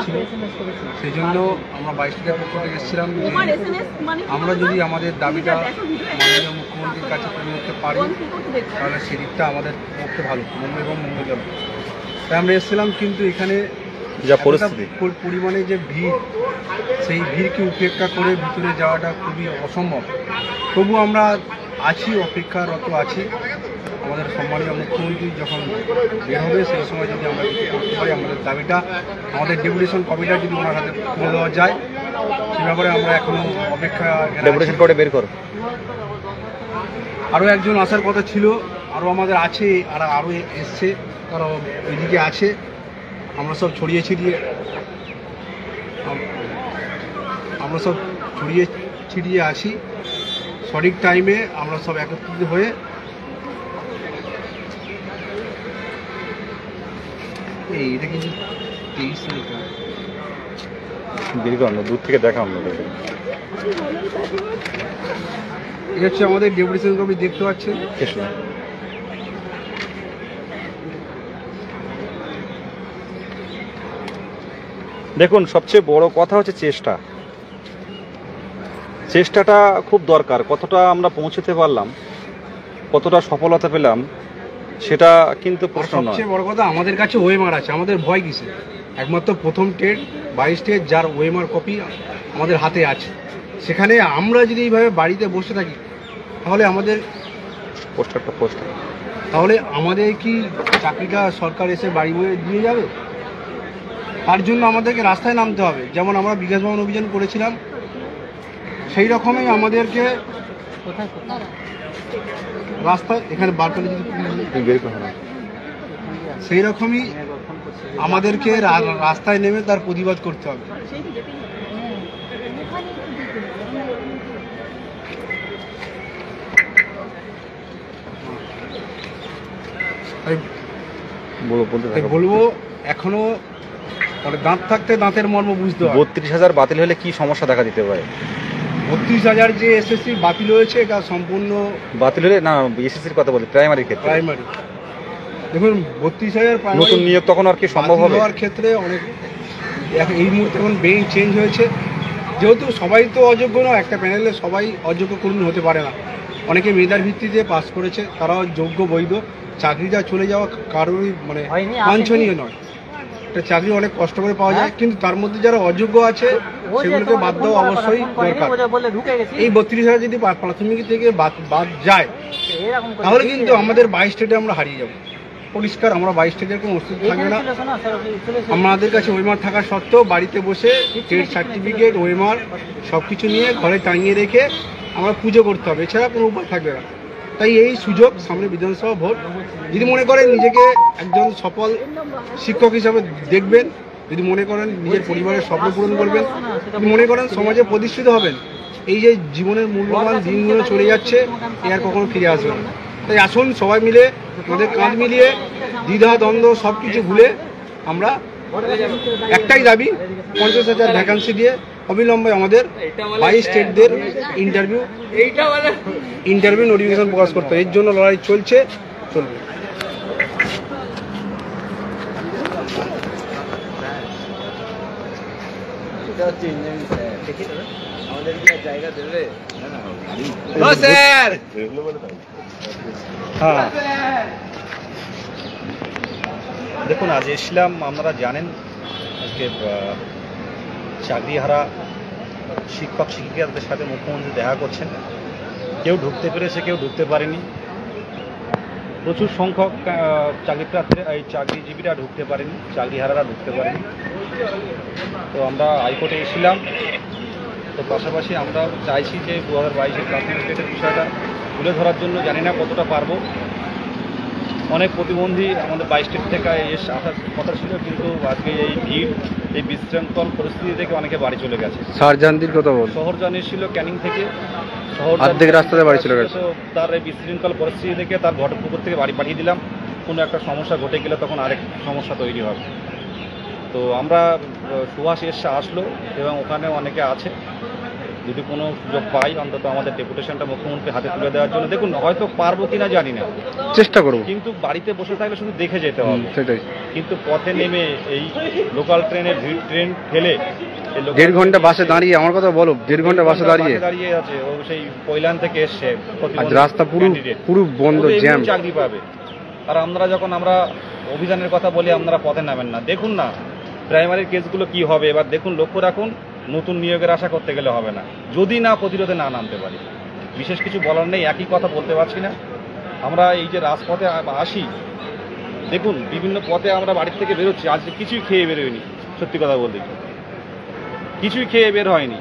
ছিল, সেই জন্য আমরা 22 টাকার পক্ষ থেকে এসেছিলাম যে আমরা যদি আমাদের দাবিটা মাননীয় মুখ্যমন্ত্রীর কাছে তুলে ধরতে পারি তাহলে সেদিকটা আমাদের পক্ষে ভালো এবং মঙ্গলজনক। তাই আমরা এসেছিলাম, কিন্তু এখানে যা পরিস্থিতি, পরিমাণে যে ভিড়, সেই ভিড়কে উপেক্ষা করে ভিতরে যাওয়াটা খুবই অসম্ভব। তবু আমরা আছি, অপেক্ষারত আছি। আমাদের সম্মানীয় মুখ্যমন্ত্রী যখন বের হবে সেই সময় যদি আমরা কিছু করতে পারি, আমাদের দাবিটা আমাদের ডেপুটেশন কপিটা যদি ওনার হাতে তুলে দেওয়া যায়, সে ব্যাপারে আমরা এখনো অপেক্ষা। ডেপুটেশন করে বের করো। আরও একজন আসার কথা ছিল, আরও আমাদের আছে, আর আরও এসছে, তারা এদিকে আছে। আমরা সব ছড়িয়ে ছিটিয়ে আসি। সঠিক টাইমে আমরা সব একত্রিত হয়ে এটা কিন্তু 23 দীর্ঘ দূর থেকে দেখা আমরা এই হচ্ছে আমাদের ডেপুটেশন কপি, দেখতে পাচ্ছেন। দেখুন, সবচেয়ে বড় কথা হচ্ছে চেষ্টাটা খুব দরকার। কতটা আমরা পৌঁছতে পারলাম, কতটা সফলতা পেলাম, সেটা কিন্তু প্রশ্ন নয়। সবচেয়ে বড় কথা আমাদের কাছে ওএমআর আছে, আমাদের ভয় কিসে? একমাত্র প্রথম টেট 22 টেট যার ওএমআর কপি আমাদের হাতে আছে। সেখানে আমরা যদি এইভাবে বাড়িতে বসে থাকি তাহলে আমাদের তাহলে আমাদের কি চাকরিটা সরকার এসে বাড়ি বয়ে দিয়ে যাবে? তার জন্য আমাদেরকে রাস্তায় নামতে হবে। যেমন আমরা বিকাশ ভবন অভিযান করেছিলাম, সেই রকমই আমাদেরকে রাস্তায় এখানে বার করে যদি সেই রকমই আমাদেরকে রাস্তায় নেমে তার প্রতিবাদ করতে হবে। বলবো এখনো দাঁত থাকতে দাঁতের মর্ম বুঝতে হবে। 32,000 বাতিল হলে কি সমস্যা দেখা দিতে পারে? 32,000 যে এসএসসি বাতিল হয়েছে, এটা সম্পূর্ণ বাতিল হলে না, এসএসসির কথা বলি, প্রাইমারির ক্ষেত্রে। প্রাইমারি দেখুন 32,000 নতুন নিয়োগ তখন আর কি সম্ভব হবে? হওয়ার ক্ষেত্রে অনেক এই মুহূর্তে এখন বেঞ্চ চেঞ্জ হয়েছে, যেহেতু সবাই তো অযোগ্য নয়, একটা প্যানেলে সবাই অযোগ্য কর্মী হতে পারে না। অনেকে মেধার ভিত্তিতে পাস করেছে, তারাও যোগ্য বৈধ। চাকরিটা চলে যাওয়া কারোরই মানে বাঞ্ছনীয় নয়। একটা চাকরি অনেক কষ্ট করে পাওয়া যায়, কিন্তু তার মধ্যে যারা অযোগ্য আছে সেগুলোকে বাদ দেওয়া অবশ্যই দরকার। এই 32,000 যদি প্রাথমিক থেকে বাদ যায় তাহলে কিন্তু আমাদের 22 স্টেটে আমরা হারিয়ে যাব পরিষ্কার। আমরা 22 স্টেটের কোনো অস্তিত্ব থাকবে না। আমাদের কাছে ওএমআর থাকা সত্ত্বেও বাড়িতে বসে টেট সার্টিফিকেট, ওএমআর সব কিছু নিয়ে ঘরে টাঙিয়ে রেখে আমরা পুজো করতে হবে, এছাড়া কোনো উপায় থাকবে না। তাই এই সুযোগ, সামনে বিধানসভা ভোট, যদি মনে করেন নিজেকে একজন সফল শিক্ষক হিসাবে দেখবেন, যদি মনে করেন নিজের পরিবারের স্বপ্ন পূরণ করবেন, যদি মনে করেন সমাজে প্রতিষ্ঠিত হবেন, এই যে জীবনের মূল্যবান দিনগুলো চলে যাচ্ছে এ আর কখনো ফিরে আসবে না। তাই আসুন সবাই মিলে আমাদের কাঁধ মিলিয়ে দ্বিধা দ্বন্দ্ব সব কিছু ভুলে আমরা একটাই দাবি, 50,000 ভ্যাকান্সি দিয়ে অবিলম্বে আমাদের 22 স্টেটদের ইন্টারভিউ নোটিফিকেশন প্রকাশ করতে হবে। এর জন্য লড়াই চলবে। দেখুন, আজ এসলাম, আপনারা জানেন আজকে চাকরিহারা শিক্ষক শিক্ষিকাদের সাথে মুখ্যমন্ত্রী দেখা করছেন। কেউ ঢুকতে পেরেছে, কেউ ঢুকতে পারেনি। প্রচুর সংখ্যক চাকরিপ্রার্থী, এই চাকরিজীবীরা ঢুকতে পারেনি, চাকরিহারারা ঢুকতে পারেনি। তো আমরা হাইকোর্টে এসেছিলাম। তো পাশাপাশি আমরা চাইছি যে 2022-এর প্রাথমিক স্টেটের বিষয়টা তুলে ধরার জন্য, জানি না কতটা পারবো। অনেক প্রতিবন্ধী আমাদের 22 স্টেট থেকে আসার কথা ছিল, কিন্তু আজকে এই ভিড়, এই বিশৃঙ্খল পরিস্থিতি থেকে অনেকে বাড়ি চলে গেছে। শাহজাহানদের কথা বল, শহরজানি ছিল ক্যানিং থেকে, অর্ধেক রাস্তাতে বাড়ি চলে গেছে। তো তার এই বিশৃঙ্খল পরিস্থিতি থেকে তার ঘটপুকুর থেকে বাড়ি পাঠিয়ে দিলাম। কোনো একটা সমস্যা ঘটে গেলে তখন আরেক সমস্যা তৈরি হবে। তো আমরা সুভাষ এসে আসলো এবং ওখানে অনেকে আছে। যদি কোনো সুযোগ পাই অন্তত আমাদের ডেপুটেশনটা মুখ্যমন্ত্রীর হাতে তুলে দেওয়ার জন্য, দেখুন হয়তো পারবো কিনা জানি না, চেষ্টা করবো, কিন্তু বাড়িতে বসে থাকলে শুধু দেখে যেতে হবে। সেটাই। কিন্তু পথে নেমে এই লোকাল ট্রেনের ভিড়, ট্রেন ফেলে এই local 1.5 ঘন্টা বাসে দাঁড়িয়ে, আমার কথা বলো, 1.5 ঘন্টা বাসে দাঁড়িয়ে দাঁড়িয়ে আছে, ও সেই কৈলান থেকে এসছে, আজ রাস্তা পুরো বন্ধ, জ্যাম। চাকরি পাবে। আর আমরা অভিযানের কথা বলি, আপনারা পথে নামেন না। দেখুন না প্রাইমারির কেসগুলো কি হবে, এবার দেখুন, লক্ষ্য রাখুন, নতুন নিয়োগের আশা করতে গেলে হবে না, যদি না প্রতিরোধে না নামতে পারি। বিশেষ কিছু বলার নেই, একই কথা বলতে পারছি না। আমরা এই যে রাজপথে আসি, দেখুন বিভিন্ন পথে আমরা বাড়ির থেকে বেরোচ্ছি, আজকে কিছুই খেয়ে বেরোয়নি, সত্যি কথা বলতে কিছুই খেয়ে বের হয়নি।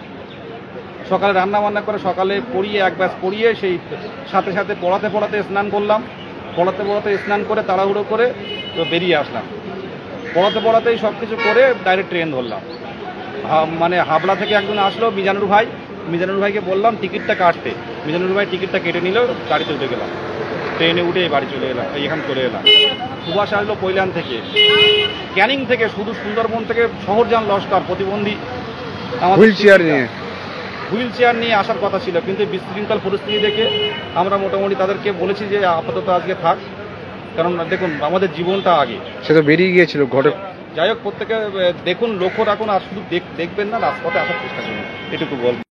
সকালে রান্না বান্না করে সকালে পড়িয়ে এক ব্যাস পড়িয়ে সেই সাথে সাথে পড়াতে স্নান করলাম, পড়াতে স্নান করে তাড়াহুড়ো করে তো বেরিয়ে আসলাম। পড়াতেই সব কিছু করে ডাইরেক্ট ট্রেন ধরলাম। মানে হাবড়া থেকে একজন আসলো, মিজানুর ভাইকে বললাম টিকিটটা কাটতে, মিজানুর ভাই টিকিটটা কেটে নিল, গাড়িতে উঠে গেলাম, ট্রেনে উঠে বাড়ি চলে এলাম, এখানে চলে এলাম। সুভাষ আসলো কৈলান থেকে, ক্যানিং থেকে, শুধু সুন্দরবন থেকে শহরজান লস্কর প্রতিবন্ধী হুইল চেয়ার নিয়ে আসার কথা ছিল, কিন্তু বিশৃঙ্খল পরিস্থিতি দেখে আমরা মোটামুটি তাদেরকে বলেছি যে আপাতত আজকে থাক, কারণ দেখুন আমাদের জীবনটা আগে। সে তো বেরিয়ে গিয়েছিল ঘটে। যাই হোক, প্রত্যেকে দেখুন, লক্ষ্য রাখুন, আর শুধু দেখবেন না, রাজপথে আসার চেষ্টা করুন, এটুকু বলবো।